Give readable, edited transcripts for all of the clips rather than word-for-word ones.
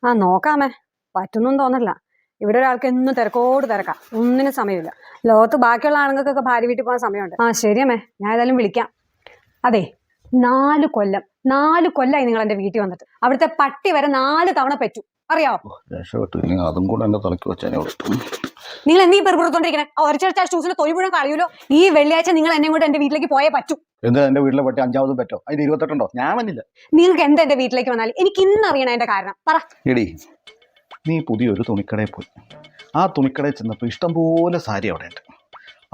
ആ നോക്കാമേ, പറ്റുന്നൊന്നും തോന്നല്ല. ഇവിടെ ഒരാൾക്ക് എന്നും തിരക്കോട് തിരക്കാം, ഒന്നിനും സമയമില്ല. ലോകത്ത് ബാക്കിയുള്ള ആണുങ്ങൾക്കൊക്കെ ഭാര്യ വീട്ടിൽ പോകാൻ സമയമുണ്ട്. ആ ശരിയമ്മേ, ഞാൻ ഏതായാലും വിളിക്കാം. അതെ, 4 കൊല്ലമായി നിങ്ങൾ എന്റെ വീട്ടിൽ വന്നിട്ട്. അവിടുത്തെ പട്ടി വരെ 4 തവണ പറ്റു, അറിയാവോ? അതും കൂടെ എന്റെ തലക്ക് വെച്ചാൽ നിങ്ങൾ എന്നീ പെറുപുറത്തോണ്ടിരിക്കണേ. ഒരച്ചടിച്ച ഷൂസിന് തൊഴി മുഴുവൻ കളയൂലോ. ഈ വെള്ളിയാഴ്ച നിങ്ങൾ എന്നെ കൊണ്ട് എന്റെ വീട്ടിലേക്ക് പോയേ പറ്റൂ. എന്താ എന്റെ വീട്ടിലെ പറ്റി 5ാമതും പറ്റോ? അതിന് 28 ഞാൻ വന്നില്ല. നിങ്ങൾക്ക് എന്താ എന്റെ വീട്ടിലേക്ക് വന്നാൽ എനിക്ക് ഇന്ന് അറിയണം എന്റെ കാരണം. പറ. എടി, നീ പുതിയൊരു തുണിക്കടയിൽ പോയി. ആ തുണിക്കടയിൽ ചെന്നപ്പോൾ ഇഷ്ടംപോലെ സാരി അവിടെ ഉണ്ട്.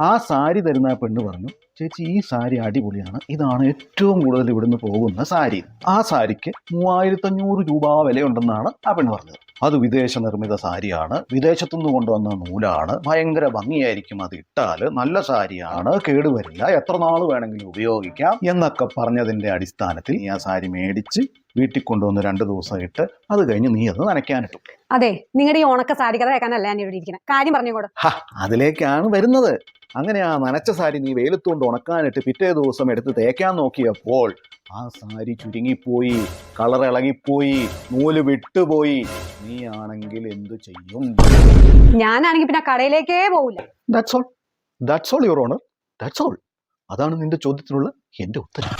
ആ സാരി തരുന്ന ആ പെണ്ണ് പറഞ്ഞു, ചേച്ചി ഈ സാരി അടിപൊളിയാണ്, ഇതാണ് ഏറ്റവും കൂടുതൽ ഇവിടുന്ന് പോകുന്ന സാരി. ആ സാരിക്ക് 3500 രൂപ വിലയുണ്ടെന്നാണ് ആ പെണ്ണ് പറഞ്ഞത്. അത് വിദേശ നിർമ്മിത സാരിയാണ്, വിദേശത്തുനിന്ന് കൊണ്ടുവന്ന നൂലാണ്, ഭയങ്കര ഭംഗിയായിരിക്കും, അത് ഇട്ടാൽ നല്ല സാരിയാണ്, കേടുവരില്ല, എത്ര നാൾ വേണമെങ്കിലും ഉപയോഗിക്കാം എന്നൊക്കെ പറഞ്ഞതിൻ്റെ അടിസ്ഥാനത്തിൽ ഈ ആ സാരി മേടിച്ച് വീട്ടിൽ കൊണ്ടുവന്ന് 2 ദിവസം ഇട്ട് അത് കഴിഞ്ഞ് നീ അത് നനയ്ക്കാനിട്ടു. അതെ, നിങ്ങളുടെ ഈ ഉണക്ക സാരി കഥ കേൾക്കാനല്ല ഞാൻ ഇവിടെ ഇരിക്കുന്നത്. കാര്യം പറഞ്ഞുകൂടെ? അതിലേക്കാണ് വരുന്നത്. അങ്ങനെ ആ നനച്ച സാരി നീ വെയിലത്തുകൊണ്ട് ഉണക്കാനിട്ട് പിറ്റേ ദിവസം എടുത്ത് തേക്കാൻ നോക്കിയപ്പോൾ ആ സാരി ചുരുങ്ങിപ്പോയി, കളർ ഇളകിപ്പോയി, നൂല് വിട്ടുപോയി. നീ ആണെങ്കിൽ എന്തു ചെയ്യും? ഞാനാണെങ്കിൽ പിന്നെ കടയിലേക്കേ പോവില്ല. That's all, Your Honor. That's all. അതാണ് നിന്റെ ചോദ്യത്തിനുള്ള എന്റെ ഉത്തരം.